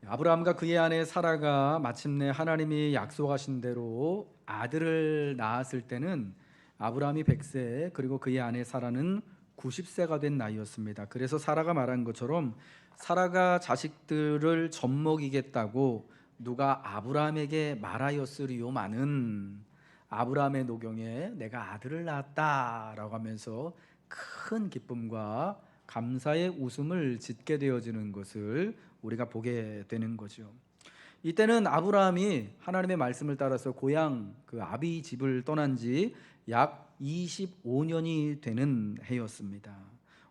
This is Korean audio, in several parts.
아브라함과 그의 아내 사라가 마침내 하나님이 약속하신 대로 아들을 낳았을 때는 아브라함이 100세 그리고 그의 아내 사라는 90세가 된 나이였습니다. 그래서 사라가 말한 것처럼 사라가 자식들을 젖먹이겠다고 누가 아브라함에게 말하였으리요마는 아브라함의 노경에 내가 아들을 낳았다라고 하면서 큰 기쁨과 감사의 웃음을 짓게 되어지는 것을 우리가 보게 되는 거죠. 이때는 아브라함이 하나님의 말씀을 따라서 고향 그 아비 집을 떠난 지 약 25년이 되는 해였습니다.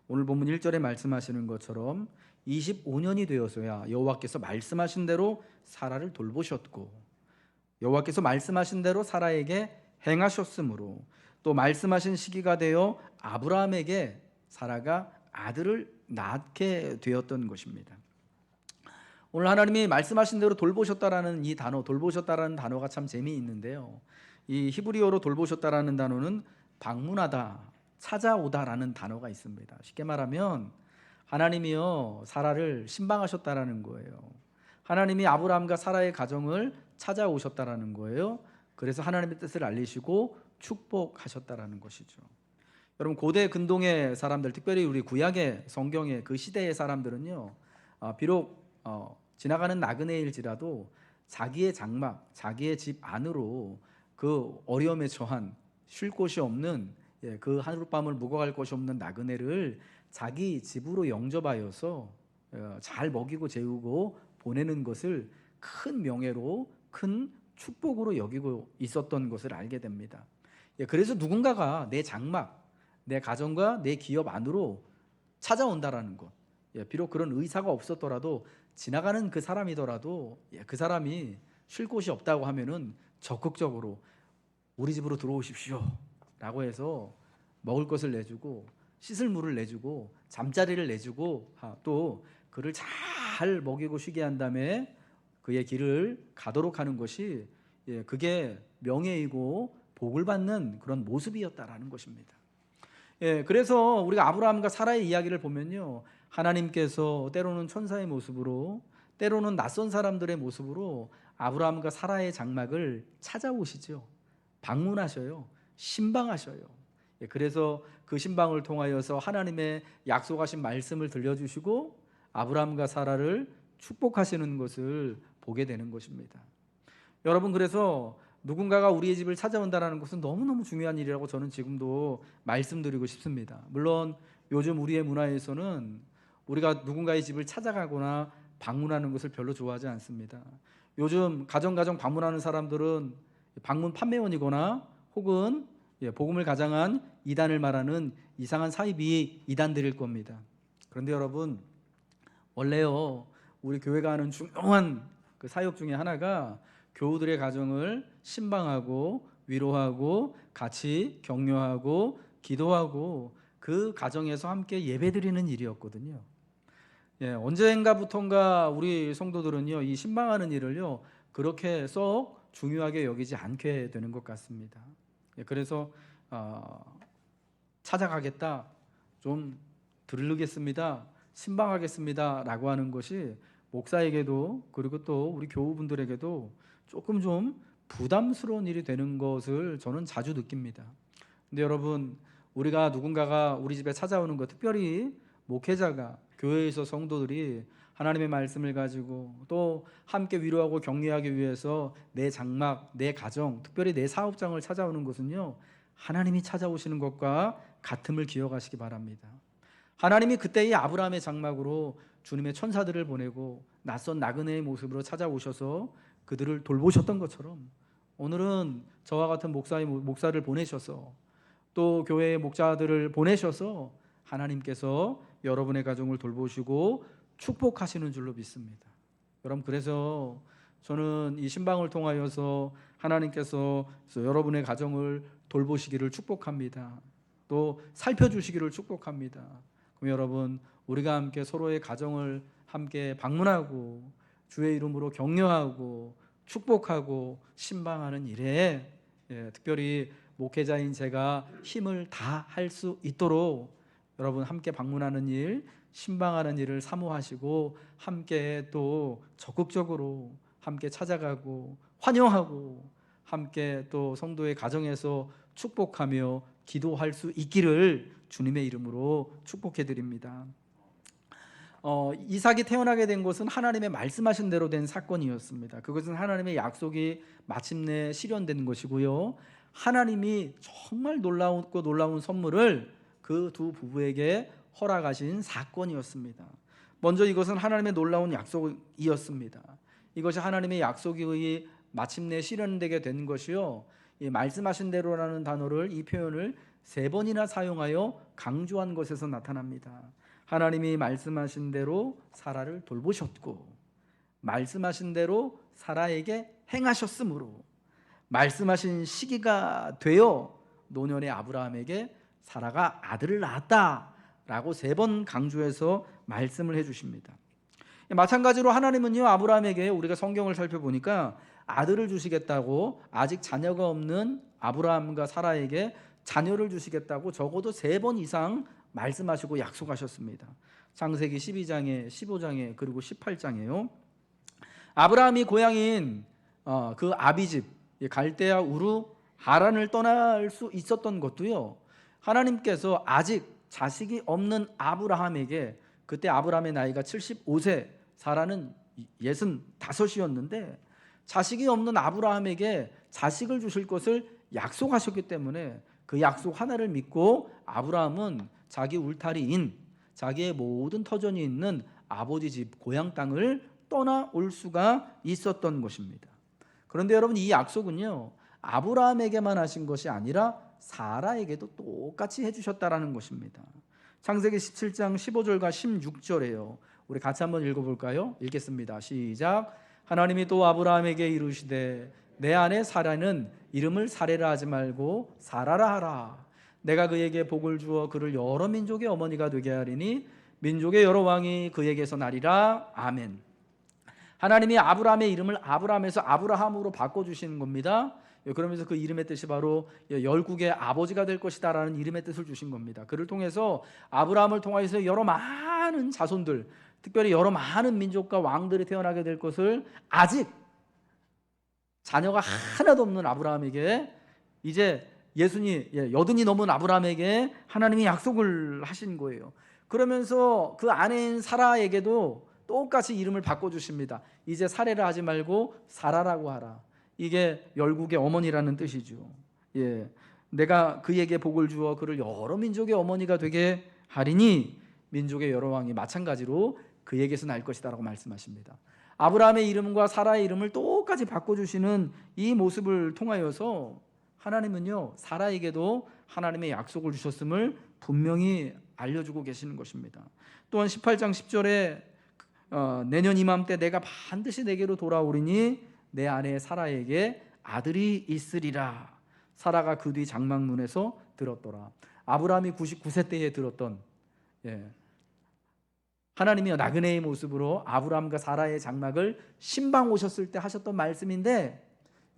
오늘 본문 1절에 말씀하시는 것처럼 25년이 되어서야 여호와께서 말씀하신 대로 사라를 돌보셨고 여호와께서 말씀하신 대로 사라에게 행하셨으므로 또 말씀하신 시기가 되어 아브라함에게 사라가 아들을 낳게 되었던 것입니다. 오늘 하나님이 말씀하신 대로 돌보셨다라는 이 단어, 돌보셨다라는 단어가 참 재미있는데요. 이 히브리어로 돌보셨다라는 단어는 방문하다, 찾아오다라는 단어가 있습니다. 쉽게 말하면 하나님이요 사라를 신방하셨다라는 거예요. 하나님이 아브라함과 사라의 가정을 찾아오셨다라는 거예요. 그래서 하나님의 뜻을 알리시고 축복하셨다라는 것이죠. 여러분 고대 근동의 사람들, 특별히 우리 구약의 성경의 그 시대의 사람들은요, 비록 지나가는 나그네일지라도 자기의 장막, 자기의 집 안으로 그 어려움에 처한 쉴 곳이 없는 그 하룻밤을 묵어갈 곳이 없는 나그네를 자기 집으로 영접하여서 잘 먹이고 재우고 보내는 것을 큰 명예로 큰 축복으로 여기고 있었던 것을 알게 됩니다. 그래서 누군가가 내 장막, 내 가정과 내 기업 안으로 찾아온다라는 것, 비록 그런 의사가 없었더라도 지나가는 그 사람이더라도 그 사람이 쉴 곳이 없다고 하면은 적극적으로 우리 집으로 들어오십시오 라고 해서 먹을 것을 내주고 씻을 물을 내주고 잠자리를 내주고 또 그를 잘 먹이고 쉬게 한 다음에 그의 길을 가도록 하는 것이 그게 명예이고 복을 받는 그런 모습이었다라는 것입니다. 그래서 우리가 아브라함과 사라의 이야기를 보면요, 하나님께서 때로는 천사의 모습으로 때로는 낯선 사람들의 모습으로 아브라함과 사라의 장막을 찾아오시죠. 방문하셔요. 신방하셔요. 그래서 그 신방을 통하여서 하나님의 약속하신 말씀을 들려주시고 아브라함과 사라를 축복하시는 것을 보게 되는 것입니다. 여러분, 그래서 누군가가 우리의 집을 찾아온다는 것은 너무너무 중요한 일이라고 저는 지금도 말씀드리고 싶습니다. 물론 요즘 우리의 문화에서는 우리가 누군가의 집을 찾아가거나 방문하는 것을 별로 좋아하지 않습니다. 요즘 가정 방문하는 사람들은 방문 판매원이거나 혹은 복음을 가장한 이단을 말하는 이상한 사이비 이단들일 겁니다. 그런데 여러분, 원래요 우리 교회가 하는 중요한 그 사역 중에 하나가 교우들의 가정을 신방하고 위로하고 같이 격려하고 기도하고 그 가정에서 함께 예배드리는 일이었거든요. 언젠가부턴가 우리 성도들은요 이 신방하는 일을요 그렇게 썩 중요하게 여기지 않게 되는 것 같습니다. 그래서 찾아가겠다, 좀 들르겠습니다, 신방하겠습니다 라고 하는 것이 목사에게도 그리고 또 우리 교우분들에게도 조금 좀 부담스러운 일이 되는 것을 저는 자주 느낍니다. 근데 여러분, 우리가 누군가가 우리 집에 찾아오는 것, 특별히 목회자가 교회에서 성도들이 하나님의 말씀을 가지고 또 함께 위로하고 격려하기 위해서 내 장막, 내 가정, 특별히 내 사업장을 찾아오는 것은요 하나님이 찾아오시는 것과 같음을 기억하시기 바랍니다. 하나님이 그때의 아브라함의 장막으로 주님의 천사들을 보내고 낯선 나그네의 모습으로 찾아오셔서 그들을 돌보셨던 것처럼 오늘은 저와 같은 목사를 보내셔서 또 교회의 목자들을 보내셔서 하나님께서 여러분의 가정을 돌보시고 축복하시는 줄로 믿습니다. 여러분, 그래서 저는 이 신방을 통하여서 하나님께서 여러분의 가정을 돌보시기를 축복합니다. 또 살펴주시기를 축복합니다. 그럼 여러분, 우리가 함께 서로의 가정을 함께 방문하고 주의 이름으로 격려하고 축복하고 신방하는 일에 특별히 목회자인 제가 힘을 다할 수 있도록 여러분 함께 방문하는 일 신방하는 일을 사모하시고 함께 또 적극적으로 함께 찾아가고 환영하고 함께 또 성도의 가정에서 축복하며 기도할 수 있기를 주님의 이름으로 축복해 드립니다. 이삭이 태어나게 된 것은 하나님의 말씀하신 대로 된 사건이었습니다. 그것은 하나님의 약속이 마침내 실현된 것이고요. 하나님이 정말 놀라웠고 놀라운 선물을 그 두 부부에게 허락하신 사건이었습니다. 먼저 이것은 하나님의 놀라운 약속이었습니다. 이것이 하나님의 약속이 마침내 실현되게 된 것이요, 이 말씀하신 대로라는 단어를, 이 표현을 3번이나 사용하여 강조한 것에서 나타납니다. 하나님이 말씀하신 대로 사라를 돌보셨고, 말씀하신 대로 사라에게 행하셨으므로, 말씀하신 시기가 되어 노년의 아브라함에게 사라가 아들을 낳았다라고 3번 강조해서 말씀을 해주십니다. 마찬가지로 하나님은요, 아브라함에게, 우리가 성경을 살펴보니까 아들을 주시겠다고, 아직 자녀가 없는 아브라함과 사라에게 자녀를 주시겠다고 적어도 3번 이상 말씀하시고 약속하셨습니다. 창세기 12장에, 15장에, 그리고 18장에요. 아브라함이 고향인 그 아비집 갈대아 우르 하란을 떠날 수 있었던 것도요, 하나님께서 아직 자식이 없는 아브라함에게, 그때 아브라함의 나이가 75세, 사라는 65이었는데 자식이 없는 아브라함에게 자식을 주실 것을 약속하셨기 때문에 그 약속 하나를 믿고 아브라함은 자기 울타리인, 자기의 모든 터전이 있는 아버지 집 고향 땅을 떠나올 수가 있었던 것입니다. 그런데 여러분, 이 약속은요, 아브라함에게만 하신 것이 아니라 사라에게도 똑같이 해주셨다라는 것입니다. 창세기 17장 15절과 16절에요. 우리 같이 한번 읽어볼까요? 읽겠습니다. 시작. 하나님이 또 아브라함에게 이르시되 내 아내 사라는 이름을 사레라 하지 말고 사라라 하라. 내가 그에게 복을 주어 그를 여러 민족의 어머니가 되게 하리니 민족의 여러 왕이 그에게서 나리라. 아멘. 하나님이 아브라함의 이름을 아브라함에서 아브라함으로 바꿔주시는 겁니다. 그러면서 그 이름의 뜻이 바로 열국의 아버지가 될 것이다 라는 이름의 뜻을 주신 겁니다. 그를 통해서, 아브라함을 통해서 여러 많은 자손들, 특별히 여러 많은 민족과 왕들이 태어나게 될 것을 아직 자녀가 하나도 없는 아브라함에게, 이제 여든이 넘은 아브라함에게 하나님이 약속을 하신 거예요. 그러면서 그 아내인 사라에게도 똑같이 이름을 바꿔주십니다. 이제 사레라 하지 말고 사라라고 하라. 이게 열국의 어머니라는 뜻이죠. 내가 그에게 복을 주어 그를 여러 민족의 어머니가 되게 하리니 민족의 여러 왕이 마찬가지로 그에게서 날 것이다 라고 말씀하십니다. 아브라함의 이름과 사라의 이름을 똑같이 바꿔주시는 이 모습을 통하여서 하나님은요, 사라에게도 하나님의 약속을 주셨음을 분명히 알려주고 계시는 것입니다. 또한 18장 10절에 내년 이맘때 내가 반드시 내게로 돌아오리니 내 아내 사라에게 아들이 있으리라. 사라가 그 뒤 장막문에서 들었더라. 아브라함이 99세 때에 들었던, 하나님이 나그네의 모습으로 아브라함과 사라의 장막을 신방 오셨을 때 하셨던 말씀인데,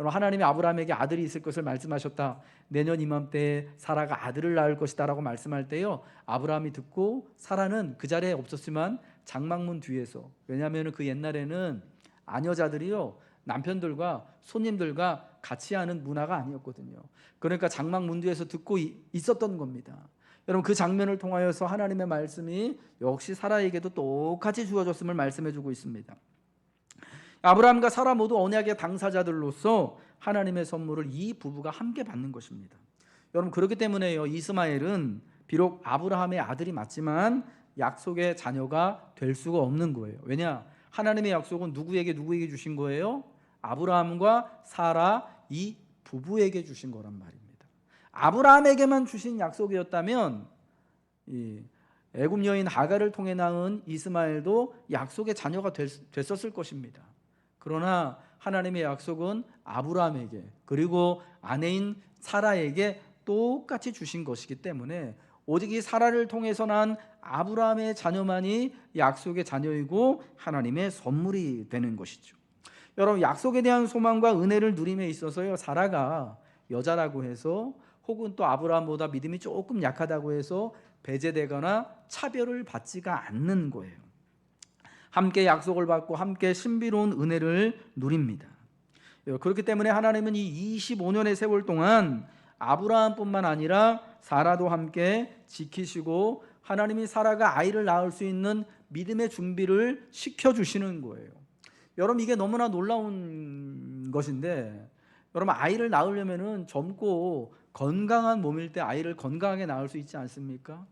여러분, 하나님이 아브라함에게 아들이 있을 것을 말씀하셨다. 내년 이맘때에 사라가 아들을 낳을 것이다 라고 말씀할 때요, 아브라함이 듣고, 사라는 그 자리에 없었지만 장막문 뒤에서, 왜냐하면 그 옛날에는 아녀자들이요, 남편들과 손님들과 같이 하는 문화가 아니었거든요. 그러니까 장막문 뒤에서 듣고 있었던 겁니다. 여러분, 그 장면을 통하여서 하나님의 말씀이 역시 사라에게도 똑같이 주어졌음을 말씀해주고 있습니다. 아브라함과 사라 모두 언약의 당사자들로서 하나님의 선물을 이 부부가 함께 받는 것입니다. 여러분, 그렇기 때문에요, 이스마엘은 비록 아브라함의 아들이 맞지만 약속의 자녀가 될 수가 없는 거예요. 왜냐? 하나님의 약속은 누구에게 주신 거예요? 아브라함과 사라 이 부부에게 주신 거란 말입니다. 아브라함에게만 주신 약속이었다면 이 애굽 여인 하갈을 통해 낳은 이스마엘도 약속의 자녀가 됐었을 것입니다. 그러나 하나님의 약속은 아브라함에게, 그리고 아내인 사라에게 똑같이 주신 것이기 때문에 오직 이 사라를 통해서 난 아브라함의 자녀만이 약속의 자녀이고 하나님의 선물이 되는 것이죠. 여러분, 약속에 대한 소망과 은혜를 누림에 있어서요, 사라가 여자라고 해서, 혹은 또 아브라함보다 믿음이 조금 약하다고 해서 배제되거나 차별을 받지가 않는 거예요. 함께 약속을 받고 함께 신비로운 은혜를 누립니다. 그렇기 때문에 하나님은 이 25년의 세월 동안 아브라함뿐만 아니라 사라도 함께 지키시고 하나님이 사라가 아이를 낳을 수 있는 믿음의 준비를 시켜주시는 거예요. 여러분, 이게 너무나 놀라운 것인데, 여러분, 아이를 낳으려면은 젊고 건강한 몸일 때 아이를 건강하게 낳을 수 있지 않습니까?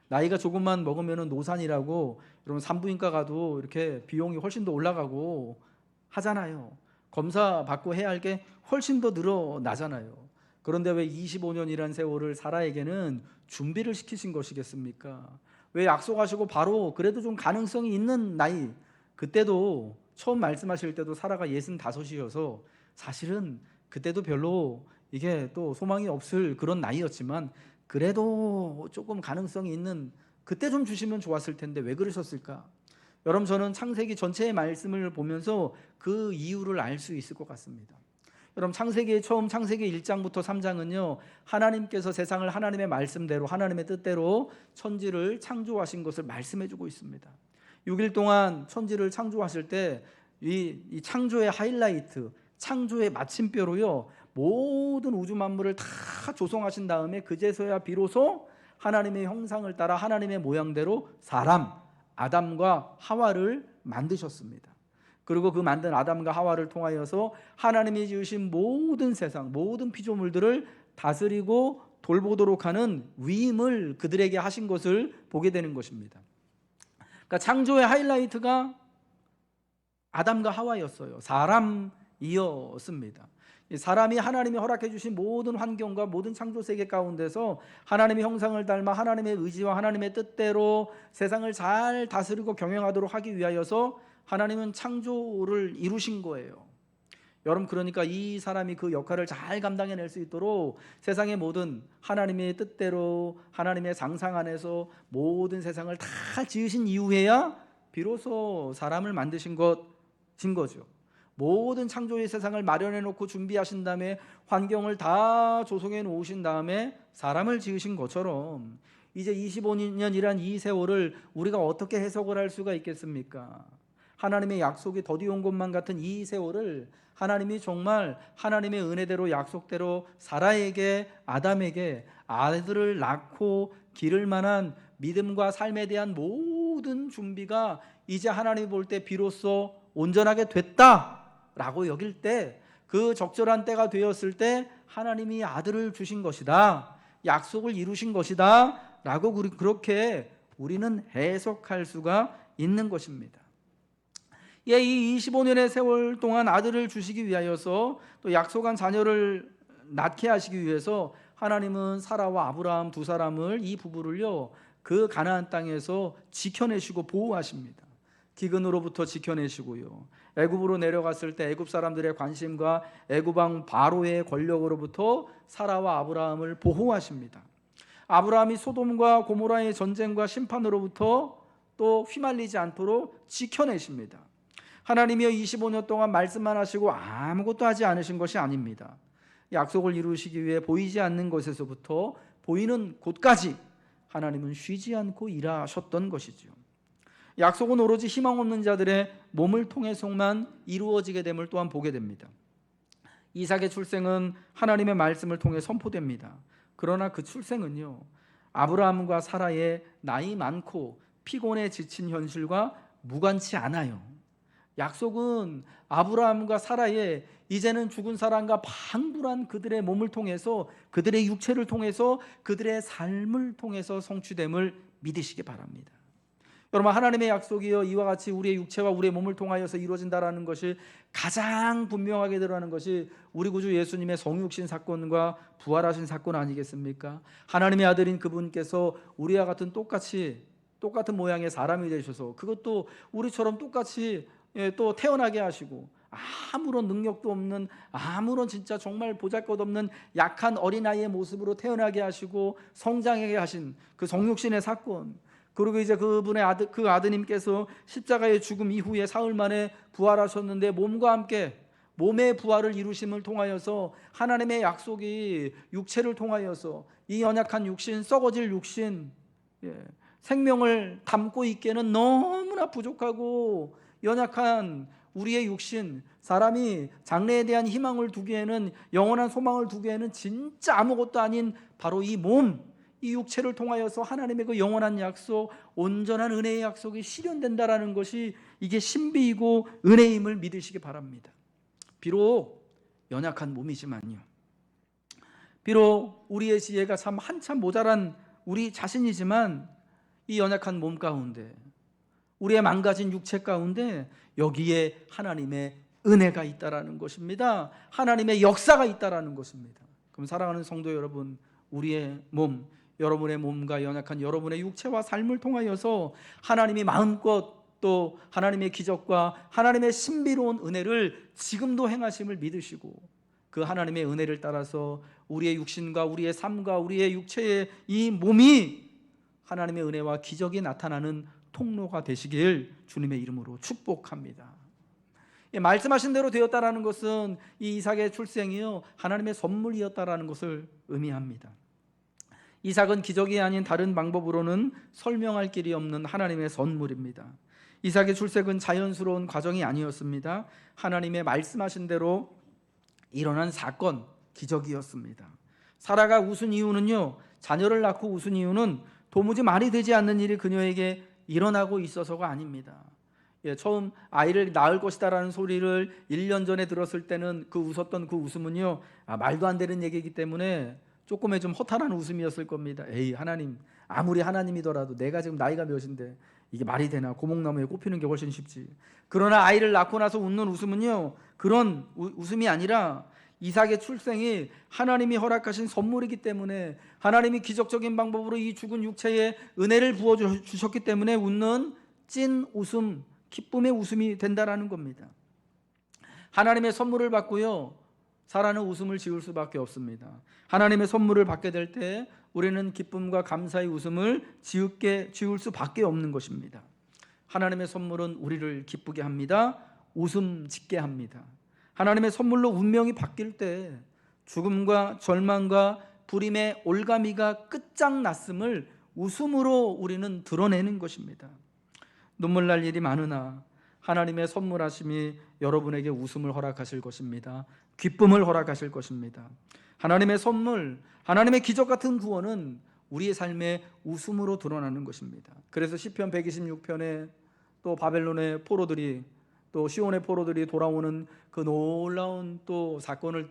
나이가 조금만 먹으면은 노산이라고 여러분 산부인과 가도 이렇게 비용이 훨씬 더 올라가고 하잖아요. 검사 받고 해야 할 게 훨씬 더 늘어나잖아요. 그런데 왜 25년이란 세월을 사라에게는 준비를 시키신 것이겠습니까? 왜 약속하시고 바로 그래도 좀 가능성이 있는 나이, 그때도 처음 말씀하실 때도 사라가 65이어서 사실은 그때도 별로 이게 또 소망이 없을 그런 나이였지만 그래도 조금 가능성이 있는 그때 좀 주시면 좋았을 텐데 왜 그러셨을까? 여러분, 저는 창세기 전체의 말씀을 보면서 그 이유를 알 수 있을 것 같습니다. 여러분, 창세기의 처음 창세기 1장부터 3장은요 하나님께서 세상을 하나님의 말씀대로 하나님의 뜻대로 천지를 창조하신 것을 말씀해주고 있습니다. 6일 동안 천지를 창조하실 때 이 창조의 하이라이트, 창조의 마침표로요 모든 우주 만물을 다 조성하신 다음에 그제서야 비로소 하나님의 형상을 따라 하나님의 모양대로 사람 아담과 하와를 만드셨습니다. 그리고 그 만든 아담과 하와를 통하여서 하나님이 지으신 모든 세상 모든 피조물들을 다스리고 돌보도록 하는 위임을 그들에게 하신 것을 보게 되는 것입니다. 그러니까 창조의 하이라이트가 아담과 하와였어요. 사람이었습니다. 사람이 하나님이 허락해 주신 모든 환경과 모든 창조 세계 가운데서 하나님의 형상을 닮아 하나님의 의지와 하나님의 뜻대로 세상을 잘 다스리고 경영하도록 하기 위하여서 하나님은 창조를 이루신 거예요. 여러분, 그러니까 이 사람이 그 역할을 잘 감당해낼 수 있도록 세상의 모든 하나님의 뜻대로 하나님의 상상 안에서 모든 세상을 다 지으신 이후에야 비로소 사람을 만드신 거죠. 모든 창조의 세상을 마련해 놓고 준비하신 다음에 환경을 다 조성해 놓으신 다음에 사람을 지으신 것처럼 이제 25년이란 이 세월을 우리가 어떻게 해석을 할 수가 있겠습니까? 하나님의 약속이 더디온 것만 같은 이 세월을 하나님이 정말 하나님의 은혜대로 약속대로 사라에게 아담에게 아들을 낳고 기를 만한 믿음과 삶에 대한 모든 준비가 이제 하나님이 볼 때 비로소 온전하게 됐다라고 여길 때 그 적절한 때가 되었을 때 하나님이 아들을 주신 것이다, 약속을 이루신 것이다 라고 그렇게 우리는 해석할 수가 있는 것입니다. 이 25년의 세월 동안 아들을 주시기 위하여서 또 약속한 자녀를 낳게 하시기 위해서 하나님은 사라와 아브라함 두 사람을 이 부부를요 그 가나안 땅에서 지켜내시고 보호하십니다. 기근으로부터 지켜내시고요. 애굽으로 내려갔을 때 애굽 사람들의 관심과 애굽 왕 바로의 권력으로부터 사라와 아브라함을 보호하십니다. 아브라함이 소돔과 고모라의 전쟁과 심판으로부터 또 휘말리지 않도록 지켜내십니다. 하나님이여 25년 동안 말씀만 하시고 아무것도 하지 않으신 것이 아닙니다. 약속을 이루시기 위해 보이지 않는 것에서부터 보이는 곳까지 하나님은 쉬지 않고 일하셨던 것이죠. 약속은 오로지 희망 없는 자들의 몸을 통해서만 이루어지게 됨을 또한 보게 됩니다. 이삭의 출생은 하나님의 말씀을 통해 선포됩니다. 그러나 그 출생은요 아브라함과 사라의 나이 많고 피곤에 지친 현실과 무관치 않아요. 약속은 아브라함과 사라의 이제는 죽은 사람과 반불한 그들의 몸을 통해서 그들의 육체를 통해서 그들의 삶을 통해서 성취됨을 믿으시기 바랍니다. 여러분, 하나님의 약속이요 이와 같이 우리의 육체와 우리의 몸을 통하여서 이루어진다라는 것이 가장 분명하게 드러나는 것이 우리 구주 예수님의 성육신 사건과 부활하신 사건 아니겠습니까? 하나님의 아들인 그분께서 우리와 같은 똑같은 모양의 사람이 되셔서 그것도 우리처럼 똑같이 또 태어나게 하시고 아무런 능력도 없는 아무런 진짜 정말 보잘것없는 약한 어린아이의 모습으로 태어나게 하시고 성장하게 하신 그 성육신의 사건, 그리고 이제 그분의 그 아드님께서 십자가의 죽음 이후에 사흘 만에 부활하셨는데 몸과 함께 몸의 부활을 이루심을 통하여서 하나님의 약속이 육체를 통하여서 이 연약한 육신, 썩어질 육신, 생명을 담고 있기에는 너무나 부족하고 연약한 우리의 육신, 사람이 장래에 대한 희망을 두기에는, 영원한 소망을 두기에는 진짜 아무것도 아닌 바로 이 몸, 이 육체를 통하여서 하나님의 그 영원한 약속, 온전한 은혜의 약속이 실현된다라는 것이 이게 신비이고 은혜임을 믿으시기 바랍니다. 비록 연약한 몸이지만요, 비록 우리의 지혜가 참 한참 모자란 우리 자신이지만 이 연약한 몸 가운데, 우리의 망가진 육체 가운데 여기에 하나님의 은혜가 있다라는 것입니다. 하나님의 역사가 있다라는 것입니다. 그럼 사랑하는 성도 여러분, 우리의 몸, 여러분의 몸과 연약한 여러분의 육체와 삶을 통하여서 하나님이 마음껏 또 하나님의 기적과 하나님의 신비로운 은혜를 지금도 행하심을 믿으시고, 그 하나님의 은혜를 따라서 우리의 육신과 우리의 삶과 우리의 육체의 이 몸이 하나님의 은혜와 기적이 나타나는 통로가 되시길 주님의 이름으로 축복합니다. 말씀하신 대로 되었다라는 것은 이 이삭의 출생이요, 하나님의 선물이었다라는 것을 의미합니다. 이삭은 기적이 아닌 다른 방법으로는 설명할 길이 없는 하나님의 선물입니다. 이삭의 출생은 자연스러운 과정이 아니었습니다. 하나님의 말씀하신 대로 일어난 사건, 기적이었습니다. 사라가 웃은 이유는요, 자녀를 낳고 웃은 이유는 도무지 말이 되지 않는 일이 그녀에게 일어나고 있어서가 아닙니다. 처음 아이를 낳을 것이다라는 소리를 1년 전에 들었을 때는 그 웃었던 그 웃음은요, 말도 안 되는 얘기이기 때문에 조금의 좀 허탈한 웃음이었을 겁니다. 에이, 하나님, 아무리 하나님이더라도 내가 지금 나이가 몇인데 이게 말이 되나? 고목나무에 꼽히는 게 훨씬 쉽지. 그러나 아이를 낳고 나서 웃는 웃음은요, 그런 웃음이 아니라 이삭의 출생이 하나님이 허락하신 선물이기 때문에, 하나님이 기적적인 방법으로 이 죽은 육체에 은혜를 부어주셨기 때문에 웃는 찐 웃음, 기쁨의 웃음이 된다라는 겁니다. 하나님의 선물을 받고요, 사라는 웃음을 지을 수밖에 없습니다. 하나님의 선물을 받게 될 때 우리는 기쁨과 감사의 웃음을 지을 수밖에 없는 것입니다. 하나님의 선물은 우리를 기쁘게 합니다. 웃음 짓게 합니다. 하나님의 선물로 운명이 바뀔 때 죽음과 절망과 불임의 올가미가 끝장났음을 웃음으로 우리는 드러내는 것입니다. 눈물 날 일이 많으나 하나님의 선물하심이 여러분에게 웃음을 허락하실 것입니다. 기쁨을 허락하실 것입니다. 하나님의 선물, 하나님의 기적 같은 구원은 우리의 삶에 웃음으로 드러나는 것입니다. 그래서 시편 126편에 또 바벨론의 포로들이, 또 시온의 포로들이 돌아오는 그 놀라운 또 사건을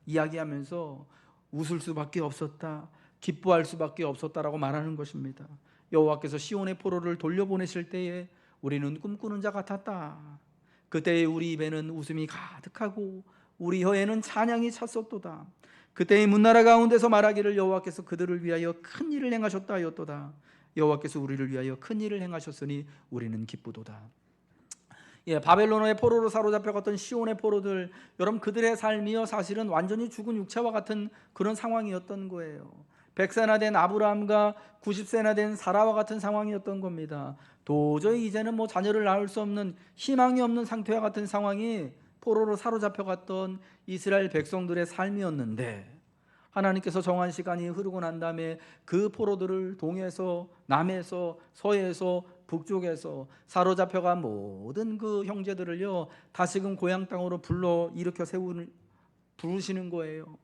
이야기하면서 웃을 수밖에 없었다, 기뻐할 수밖에 없었다라고 말하는 것입니다. 여호와께서 시온의 포로를 돌려보내실 때에 우리는 꿈꾸는 자 같았다. 그때의 우리 입에는 웃음이 가득하고 우리 혀에는 찬양이 찼었도다. 그때의 문나라 가운데서 말하기를 여호와께서 그들을 위하여 큰 일을 행하셨다 하였도다. 여호와께서 우리를 위하여 큰 일을 행하셨으니 우리는 기쁘도다. 바벨론의 포로로 사로잡혀갔던 시온의 포로들, 여러분, 그들의 삶이요, 사실은 완전히 죽은 육체와 같은 그런 상황이었던 거예요. 100세나 된 아브라함과 90세나 된 사라와 같은 상황이었던 겁니다. 도저히 이제는 자녀를 낳을 수 없는, 희망이 없는 상태와 같은 상황이 포로로 사로잡혀갔던 이스라엘 백성들의 삶이었는데, 하나님께서 정한 시간이 흐르고 난 다음에 그 포로들을 동에서 남에서 서에서 북쪽에서 사로잡혀간 모든 그 형제들을요, 다시금 고향 땅으로 일으켜 부르시는 거예요.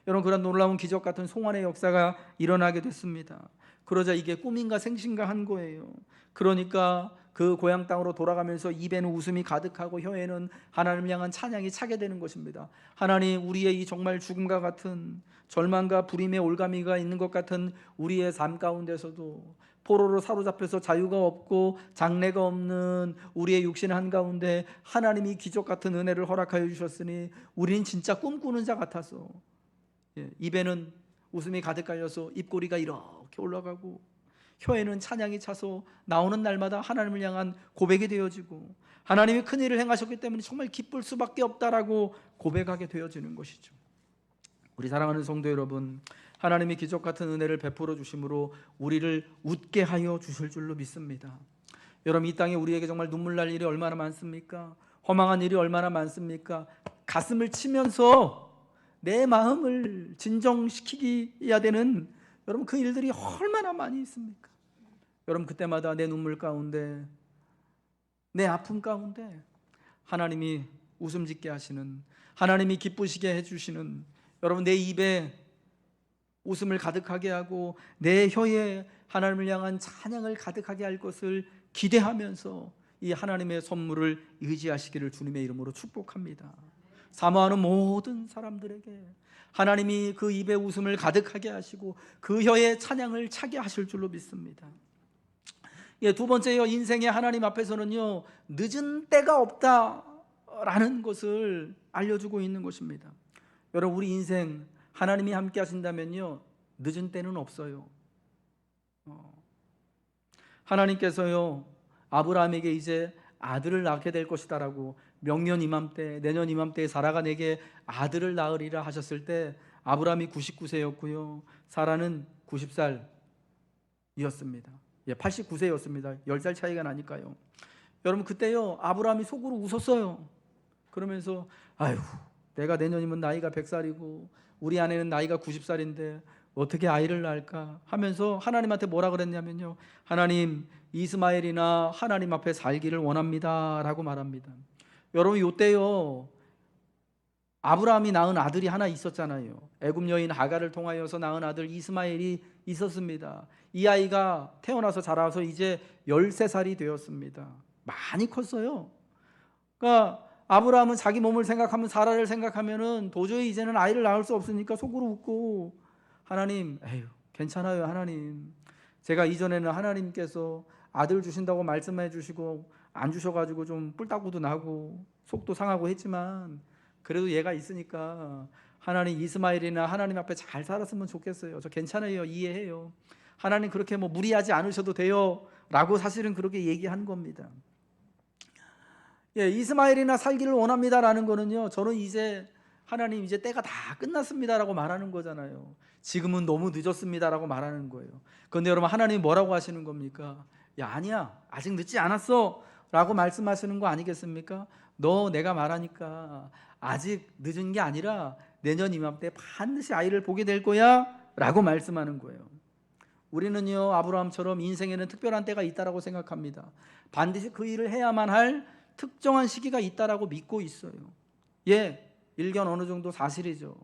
여러분, 그런 놀라운 기적 같은 송환의 역사가 일어나게 됐습니다. 그러자 이게 꿈인가 생신가 한 거예요. 그러니까 그 고향 땅으로 돌아가면서 입에는 웃음이 가득하고 혀에는 하나님을 향한 찬양이 차게 되는 것입니다. 하나님, 우리의 이 정말 죽음과 같은 절망과 불임의 올가미가 있는 것 같은 우리의 삶 가운데서도, 포로로 사로잡혀서 자유가 없고 장래가 없는 우리의 육신 한가운데 하나님이 기적 같은 은혜를 허락하여 주셨으니 우리는 진짜 꿈꾸는 자 같아서, 입에는 웃음이 가득 깔려서 입꼬리가 이렇게 올라가고 혀에는 찬양이 차서 나오는 날마다 하나님을 향한 고백이 되어지고, 하나님이 큰 일을 행하셨기 때문에 정말 기쁠 수밖에 없다라고 고백하게 되어지는 것이죠. 우리 사랑하는 성도 여러분, 하나님이 기적 같은 은혜를 베풀어 주심으로 우리를 웃게 하여 주실 줄로 믿습니다. 여러분, 이 땅에 우리에게 정말 눈물 날 일이 얼마나 많습니까? 허망한 일이 얼마나 많습니까? 가슴을 치면서 내 마음을 진정시키게 해야 되는 여러분 그 일들이 얼마나 많이 있습니까? 여러분 그때마다 내 눈물 가운데 내 아픔 가운데 하나님이 웃음 짓게 하시는, 하나님이 기쁘시게 해주시는, 여러분 내 입에 웃음을 가득하게 하고 내 혀에 하나님을 향한 찬양을 가득하게 할 것을 기대하면서 이 하나님의 선물을 의지하시기를 주님의 이름으로 축복합니다. 사모하는 모든 사람들에게 하나님이 그 입에 웃음을 가득하게 하시고 그 혀에 찬양을 차게 하실 줄로 믿습니다. 두 번째요, 인생의 하나님 앞에서는요, 늦은 때가 없다라는 것을 알려주고 있는 것입니다. 여러분 우리 인생 하나님이 함께 하신다면요, 늦은 때는 없어요. 하나님께서요, 아브라함에게 이제 아들을 낳게 될 것이다라고 명년 이맘때, 내년 이맘때에 사라가 내게 아들을 낳으리라 하셨을 때 아브라함이 99세였고요 사라는 90살이었습니다. 89세였습니다. 10살 차이가 나니까요. 여러분 그때요, 아브라함이 속으로 웃었어요. 그러면서 아유, 내가 내년이면 나이가 100살이고 우리 아내는 나이가 90살인데 어떻게 아이를 낳을까 하면서 하나님한테 뭐라 그랬냐면요, 하나님, 이스마엘이나 하나님 앞에 살기를 원합니다 라고 말합니다. 여러분 이때요, 아브라함이 낳은 아들이 하나 있었잖아요. 애굽 여인 하갈을 통하여서 낳은 아들 이스마엘이 있었습니다. 이 아이가 태어나서 자라서 이제 13살이 되었습니다. 많이 컸어요. 그러니까 아브라함은 자기 몸을 생각하면, 사라를 생각하면은 도저히 이제는 아이를 낳을 수 없으니까 속으로 웃고, 하나님, 에휴, 괜찮아요 하나님, 제가 이전에는 하나님께서 아들 주신다고 말씀해 주시고 안 주셔가지고 좀 뿔따구도 나고 속도 상하고 했지만 그래도 얘가 있으니까 하나님, 이스마엘이나 하나님 앞에 잘 살았으면 좋겠어요. 저 괜찮아요, 이해해요. 하나님 그렇게 뭐 무리하지 않으셔도 돼요 라고 사실은 그렇게 얘기한 겁니다. 이스마엘이나 살기를 원합니다라는 거는요, 저는 이제 하나님 이제 때가 다 끝났습니다라고 말하는 거잖아요. 지금은 너무 늦었습니다라고 말하는 거예요. 그런데 여러분 하나님이 뭐라고 하시는 겁니까? 야, 아니야, 아직 늦지 않았어 라고 말씀하시는 거 아니겠습니까? 너 내가 말하니까 아직 늦은 게 아니라 내년 이맘때 반드시 아이를 보게 될 거야 라고 말씀하는 거예요. 우리는요, 아브라함처럼 인생에는 특별한 때가 있다라고 생각합니다. 반드시 그 일을 해야만 할 특정한 시기가 있다라고 믿고 있어요. 일견 어느 정도 사실이죠.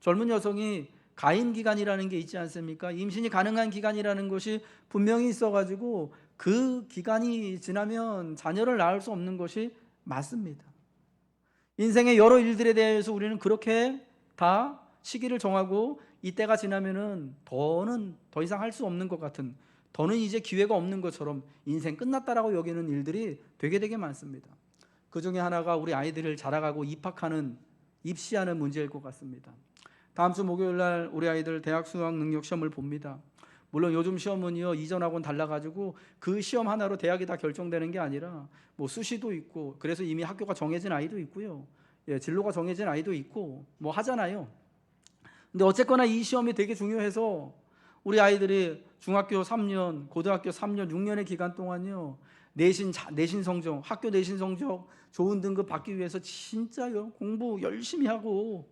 젊은 여성이 가임 기간이라는 게 있지 않습니까? 임신이 가능한 기간이라는 것이 분명히 있어가지고 그 기간이 지나면 자녀를 낳을 수 없는 것이 맞습니다. 인생의 여러 일들에 대해서 우리는 그렇게 다 시기를 정하고 이때가 지나면은 더는 더 이상 할 수 없는 것 같은, 더는 이제 기회가 없는 것처럼 인생 끝났다라고 여기는 일들이 되게 많습니다. 그 중에 하나가 우리 아이들을 자라가고 입학하는, 입시하는 문제일 것 같습니다. 다음 주 목요일 날 우리 아이들 대학 수학 능력 시험을 봅니다. 물론 요즘 시험은요, 이전하고는 달라가지고 그 시험 하나로 대학이 다 결정되는 게 아니라 뭐 수시도 있고, 그래서 이미 학교가 정해진 아이도 있고요, 진로가 정해진 아이도 있고 뭐 하잖아요. 근데 어쨌거나 이 시험이 되게 중요해서 우리 아이들이 중학교 3년, 고등학교 3년, 6년의 기간 동안요, 내신 성적, 학교 내신 성적 좋은 등급 받기 위해서 진짜요 공부 열심히 하고,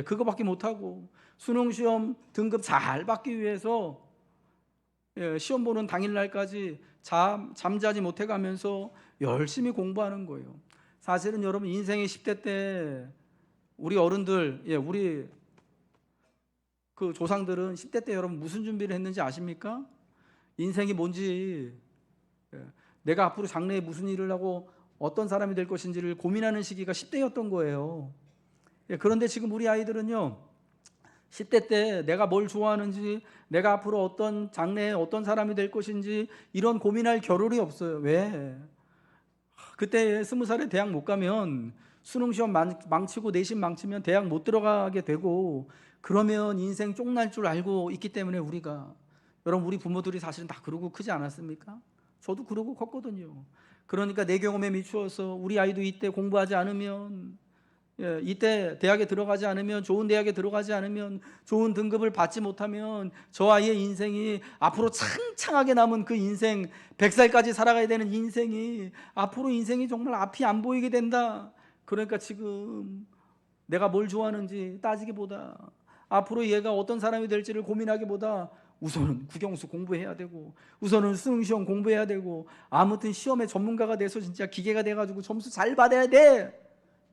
그거밖에 못하고 수능 시험 등급 잘 받기 위해서 시험 보는 당일날까지 잠자지 못해가면서 열심히 공부하는 거예요. 사실은 여러분 인생의 10대 때 우리 어른들, 우리 그 조상들은 10대 때 여러분 무슨 준비를 했는지 아십니까? 인생이 뭔지, 내가 앞으로 장래에 무슨 일을 하고 어떤 사람이 될 것인지를 고민하는 시기가 10대였던 거예요. 그런데 지금 우리 아이들은요, 10대 때 내가 뭘 좋아하는지, 내가 앞으로 어떤 장래에 어떤 사람이 될 것인지 이런 고민할 겨를이 없어요. 왜? 그때 20살에 대학 못 가면 수능 시험 망치고 내신 망치면 대학 못 들어가게 되고, 그러면 인생 쫑날 줄 알고 있기 때문에 우리가, 여러분 우리 부모들이 사실은 다 그러고 크지 않았습니까? 저도 그러고 컸거든요. 그러니까 내 경험에 미추어서 우리 아이도 이때 공부하지 않으면, 이때 대학에 들어가지 않으면, 좋은 대학에 들어가지 않으면, 좋은 등급을 받지 못하면 저 아이의 인생이 앞으로 창창하게 남은 그 인생, 100살까지 살아가야 되는 인생이, 앞으로 인생이 정말 앞이 안 보이게 된다. 그러니까 지금 내가 뭘 좋아하는지 따지기보다, 앞으로 얘가 어떤 사람이 될지를 고민하기보다 우선은 국영수 공부해야 되고, 우선은 수능시험 공부해야 되고, 아무튼 시험에 전문가가 돼서 진짜 기계가 돼가지고 점수 잘 받아야 돼.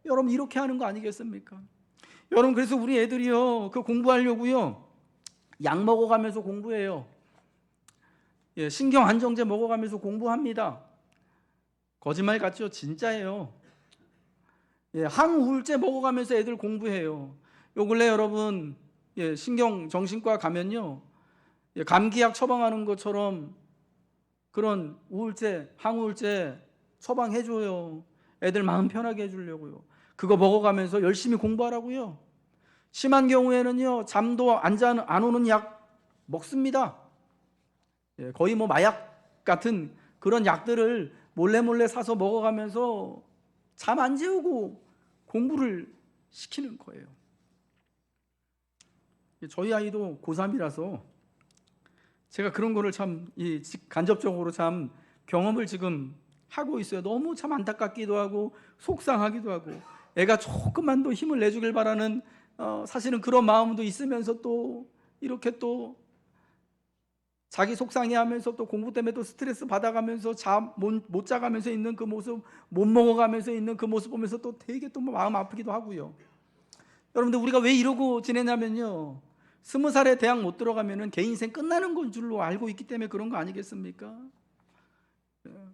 여러분 이렇게 하는 거 아니겠습니까? 여러분 그래서 우리 애들이요, 그 공부하려고요, 약 먹어가면서 공부해요. 예, 신경 안정제 먹어가면서 공부합니다. 거짓말 같죠? 진짜예요. 예, 항우울제 먹어가면서 애들 공부해요. 요 근래 여러분, 예, 신경 정신과 가면요, 예, 감기약 처방하는 것처럼 그런 우울제, 항우울제 처방해줘요. 애들 마음 편하게 해주려고요. 그거 먹어가면서 열심히 공부하라고요. 심한 경우에는요, 잠도 안 오는 약 먹습니다. 예, 거의 뭐 마약 같은 그런 약들을 몰래 사서 먹어가면서 잠 안 재우고 공부를 시키는 거예요. 저희 아이도 고3이라서 제가 그런 거를 참 간접적으로 참 경험을 지금 하고 있어요. 너무 참 안타깝기도 하고 속상하기도 하고, 애가 조금만 더 힘을 내주길 바라는 사실은 그런 마음도 있으면서, 또 이렇게 또 자기 속상해하면서 또 공부 때문에 또 스트레스 받아가면서 잠 못 자가면서 있는 그 모습, 못 먹어가면서 있는 그 모습 보면서 또 되게 또 마음 아프기도 하고요. 여러분들 우리가 왜 이러고 지내냐면요, 20살에 대학 못 들어가면은 개 인생 끝나는 건 줄로 알고 있기 때문에 그런 거 아니겠습니까?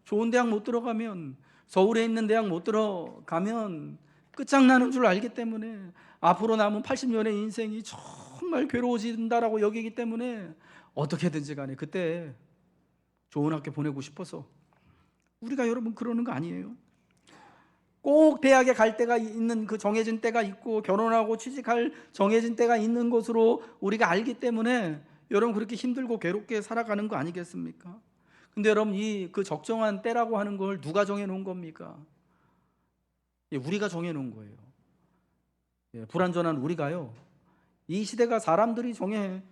좋은 대학 못 들어가면, 서울에 있는 대학 못 들어가면 끝장나는 줄 알기 때문에, 앞으로 남은 80년의 인생이 정말 괴로워진다라고 여기기 때문에 어떻게든지 간에 그때 좋은 학교 보내고 싶어서 우리가 여러분 그러는 거 아니에요? 꼭 대학에 갈 때가 있는, 그 정해진 때가 있고 결혼하고 취직할 정해진 때가 있는 것으로 우리가 알기 때문에 여러분 그렇게 힘들고 괴롭게 살아가는 거 아니겠습니까? 근데 여러분 그 적정한 때라고 하는 걸 누가 정해놓은 겁니까? 예, 우리가 정해놓은 거예요. 예, 불완전한 우리가요, 이 시대가 사람들이 정해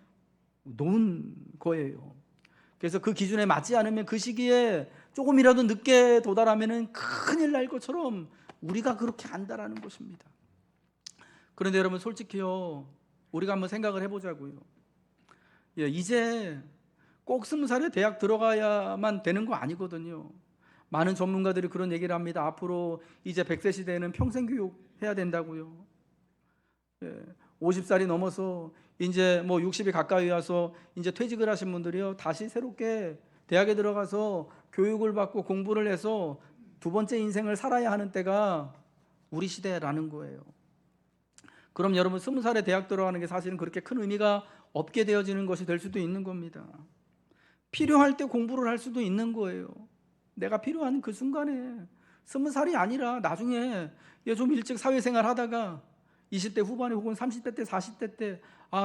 놓은 거예요. 그래서 그 기준에 맞지 않으면, 그 시기에 조금이라도 늦게 도달하면 큰일 날 것처럼 우리가 그렇게 안다라는 것입니다. 그런데 여러분 솔직히요, 우리가 한번 생각을 해보자고요. 예, 이제 꼭 20살에 대학 들어가야만 되는 거 아니거든요. 많은 전문가들이 그런 얘기를 합니다. 앞으로 이제 100세 시대에는 평생 교육 해야 된다고요. 예, 50살이 넘어서 이제 뭐 60이 가까이 와서 이제 퇴직을 하신 분들이요, 다시 새롭게 대학에 들어가서 교육을 받고 공부를 해서 두 번째 인생을 살아야 하는 때가 우리 시대라는 거예요. 그럼 여러분 20살에 대학 들어가는 게 사실은 그렇게 큰 의미가 없게 되어지는 것이 될 수도 있는 겁니다. 필요할 때 공부를 할 수도 있는 거예요. 내가 필요한 그 순간에, 20살이 아니라 나중에 좀 일찍 사회생활 하다가 20대 후반에 혹은 30대 때 40대 때,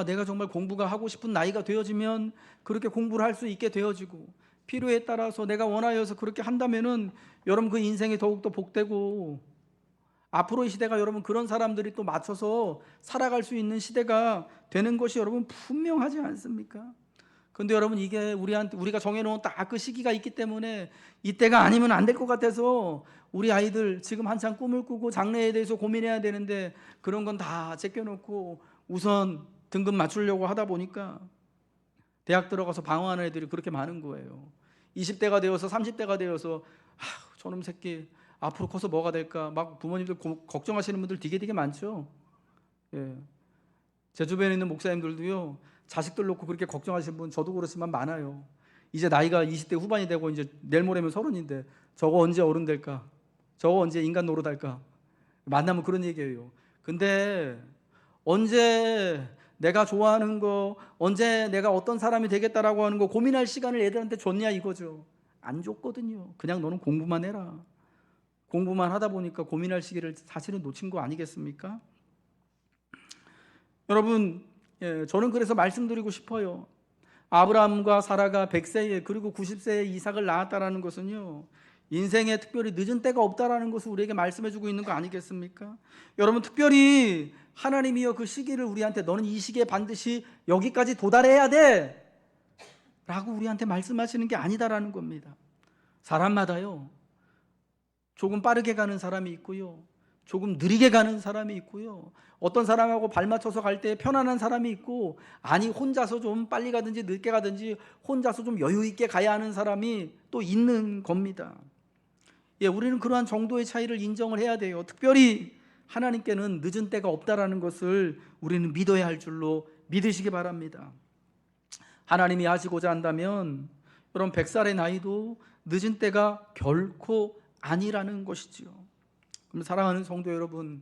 내가 정말 공부가 하고 싶은 나이가 되어지면 그렇게 공부를 할 수 있게 되어지고, 필요에 따라서 내가 원하여서 그렇게 한다면은 여러분 그 인생이 더욱더 복되고, 앞으로 이 시대가 여러분 그런 사람들이 또 맞춰서 살아갈 수 있는 시대가 되는 것이 여러분 분명하지 않습니까? 근데 여러분 이게 우리가 정해놓은 딱 그 시기가 있기 때문에 이때가 아니면 안 될 것 같아서 우리 아이들 지금 한창 꿈을 꾸고 장래에 대해서 고민해야 되는데 그런 건 다 제껴놓고 우선 등급 맞추려고 하다 보니까 대학 들어가서 방황하는 애들이 그렇게 많은 거예요. 20대가 되어서 30대가 되어서 저놈 새끼 앞으로 커서 뭐가 될까 막 부모님들 걱정하시는 분들 되게 많죠. 예. 제 주변에 있는 목사님들도요, 자식들 놓고 그렇게 걱정하시는 분, 저도 그렇지만 많아요. 이제 나이가 20대 후반이 되고 이제 내일 모레면 30인데 저거 언제 어른 될까? 저거 언제 인간 노릇할까? 만나면 그런 얘기예요. 근데 언제 내가 좋아하는 거, 언제 내가 어떤 사람이 되겠다라고 하는 거 고민할 시간을 애들한테 줬냐 이거죠. 안 줬거든요. 그냥 너는 공부만 해라. 공부만 하다 보니까 고민할 시기를 사실은 놓친 거 아니겠습니까? 여러분, 저는 그래서 말씀드리고 싶어요. 아브라함과 사라가 100세에 그리고 90세에 이삭을 낳았다라는 것은요, 인생에 특별히 늦은 때가 없다라는 것을 우리에게 말씀해주고 있는 거 아니겠습니까? 여러분 특별히 하나님이여 그 시기를 우리한테, 너는 이 시기에 반드시 여기까지 도달해야 돼 라고 우리한테 말씀하시는 게 아니다라는 겁니다. 사람마다요, 조금 빠르게 가는 사람이 있고요, 조금 느리게 가는 사람이 있고요. 어떤 사람하고 발맞춰서 갈 때 편안한 사람이 있고, 아니 혼자서 좀 빨리 가든지 늦게 가든지 혼자서 좀 여유 있게 가야 하는 사람이 또 있는 겁니다. 예, 우리는 그러한 정도의 차이를 인정을 해야 돼요. 특별히 하나님께는 늦은 때가 없다라는 것을 우리는 믿어야 할 줄로 믿으시기 바랍니다. 하나님이 하시고자 한다면 여러분 100살의 나이도 늦은 때가 결코 아니라는 것이지요. 그럼 사랑하는 성도 여러분,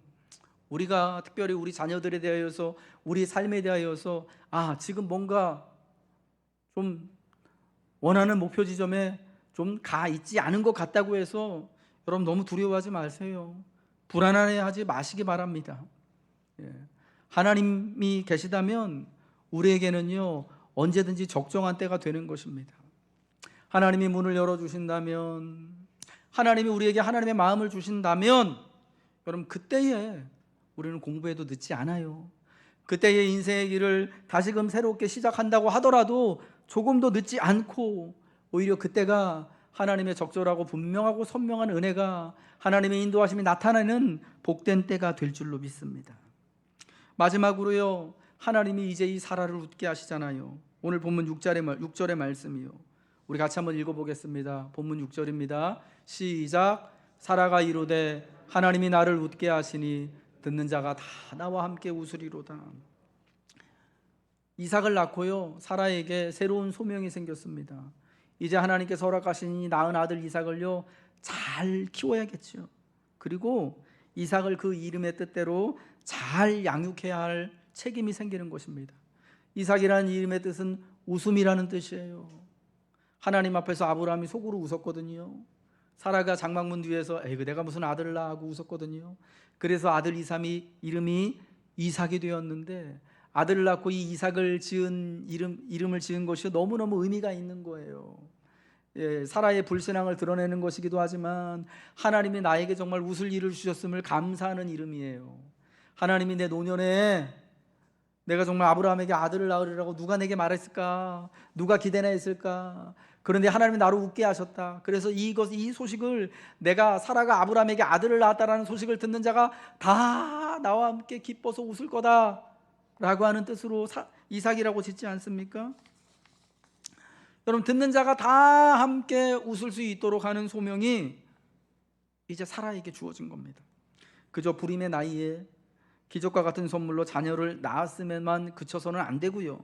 우리가 특별히 우리 자녀들에 대하여서, 우리 삶에 대하여서 지금 뭔가 좀 원하는 목표 지점에 좀 가 있지 않은 것 같다고 해서 여러분 너무 두려워하지 마세요. 불안해하지 마시기 바랍니다. 하나님이 계시다면 우리에게는요 언제든지 적정한 때가 되는 것입니다. 하나님이 문을 열어주신다면, 하나님이 우리에게 하나님의 마음을 주신다면 여러분 그때에 우리는 공부해도 늦지 않아요. 그때의 인생의 길을 다시금 새롭게 시작한다고 하더라도 조금도 늦지 않고 오히려 그때가 하나님의 적절하고 분명하고 선명한 은혜가, 하나님의 인도하심이 나타나는 복된 때가 될 줄로 믿습니다. 마지막으로요, 하나님이 이제 이 사라를 웃게 하시잖아요. 오늘 본문 6절의 말씀이요. 우리 같이 한번 읽어보겠습니다. 본문 6절입니다. 시작. 사라가 이르되 하나님이 나를 웃게 하시니 듣는 자가 다 나와 함께 웃으리로다. 이삭을 낳고요, 사라에게 새로운 소명이 생겼습니다. 이제 하나님께서 허락하신 이 낳은 아들 이삭을요 잘 키워야겠죠. 그리고 이삭을 그 이름의 뜻대로 잘 양육해야 할 책임이 생기는 것입니다. 이삭이라는 이름의 뜻은 웃음이라는 뜻이에요. 하나님 앞에서 아브라함이 속으로 웃었거든요. 사라가 장막문 뒤에서 내가 무슨 아들을 낳아 하고 웃었거든요. 그래서 아들 이름이 이삭이 되었는데, 아들을 낳고 이 이삭을 지은 이름을 지은 것이 너무너무 의미가 있는 거예요. 사라의 불신앙을 드러내는 것이기도 하지만 하나님이 나에게 정말 웃을 일을 주셨음을 감사하는 이름이에요. 하나님이 내 노년에 내가 정말 아브라함에게 아들을 낳으리라고 누가 내게 말했을까? 누가 기대나 했을까? 그런데 하나님이 나를 웃게 하셨다. 그래서 이 소식을, 내가 사라가 아브라함에게 아들을 낳았다라는 소식을 듣는 자가 다 나와 함께 기뻐서 웃을 거다 라고 하는 뜻으로 이삭이라고 짓지 않습니까? 여러분, 듣는 자가 다 함께 웃을 수 있도록 하는 소명이 이제 사라에게 주어진 겁니다. 그저 불임의 나이에 기적과 같은 선물로 자녀를 낳았으면만 그쳐서는 안 되고요,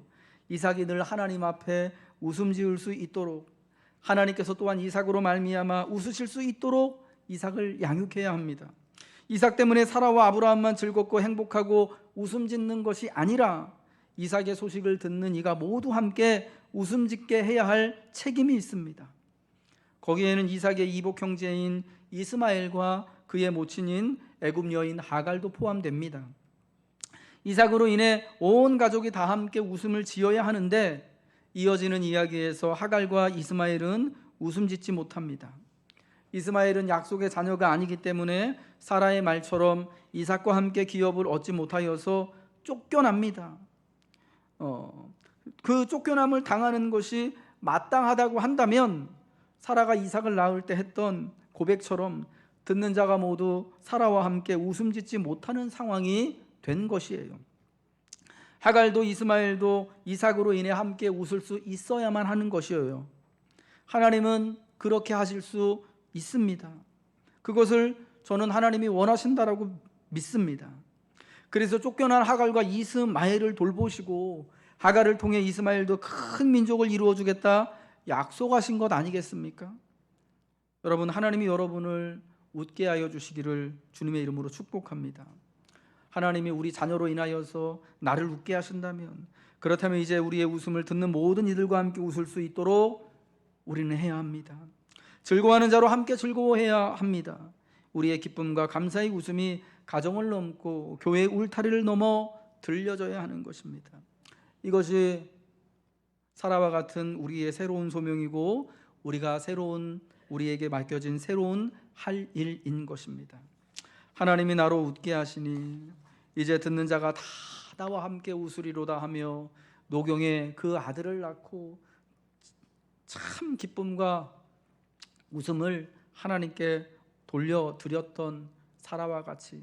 이삭이 늘 하나님 앞에 웃음 지을 수 있도록, 하나님께서 또한 이삭으로 말미암아 웃으실 수 있도록 이삭을 양육해야 합니다. 이삭 때문에 사라와 아브라함만 즐겁고 행복하고 웃음 짓는 것이 아니라 이삭의 소식을 듣는 이가 모두 함께 웃음 짓게 해야 할 책임이 있습니다. 거기에는 이삭의 이복 형제인 이스마엘과 그의 모친인 애굽 여인 하갈도 포함됩니다. 이삭으로 인해 온 가족이 다 함께 웃음을 지어야 하는데, 이어지는 이야기에서 하갈과 이스마엘은 웃음 짓지 못합니다. 이스마엘은 약속의 자녀가 아니기 때문에 사라의 말처럼 이삭과 함께 기업을 얻지 못하여서 쫓겨납니다. 그 쫓겨남을 당하는 것이 마땅하다고 한다면 사라가 이삭을 낳을 때 했던 고백처럼 듣는 자가 모두 사라와 함께 웃음 짓지 못하는 상황이 된 것이에요. 하갈도 이스마엘도 이삭으로 인해 함께 웃을 수 있어야만 하는 것이에요. 하나님은 그렇게 하실 수 있습니다. 그것을 저는 하나님이 원하신다라고 믿습니다. 그래서 쫓겨난 하갈과 이스마엘을 돌보시고 하갈을 통해 이스마엘도 큰 민족을 이루어주겠다 약속하신 것 아니겠습니까? 여러분, 하나님이 여러분을 웃게 하여 주시기를 주님의 이름으로 축복합니다. 하나님이 우리 자녀로 인하여서 나를 웃게 하신다면, 그렇다면 이제 우리의 웃음을 듣는 모든 이들과 함께 웃을 수 있도록 우리는 해야 합니다. 즐거워하는 자로 함께 즐거워해야 합니다. 우리의 기쁨과 감사의 웃음이 가정을 넘고 교회의 울타리를 넘어 들려져야 하는 것입니다. 이것이 사라와 같은 우리의 새로운 소명이고 우리에게 맡겨진 새로운 할 일인 것입니다. 하나님이 나로 웃게 하시니 이제 듣는 자가 다 나와 함께 웃으리로다 하며 노경에 그 아들을 낳고 참 기쁨과 웃음을 하나님께 돌려드렸던 사라와 같이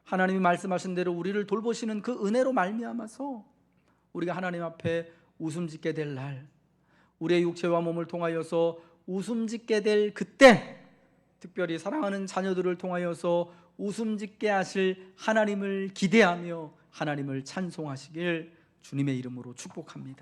하나님이 말씀하신 대로 우리를 돌보시는 그 은혜로 말미암아서 우리가 하나님 앞에 웃음짓게 될 날, 우리의 육체와 몸을 통하여서 웃음짓게 될 그때, 특별히 사랑하는 자녀들을 통하여서 웃음짓게 하실 하나님을 기대하며 하나님을 찬송하시길 주님의 이름으로 축복합니다.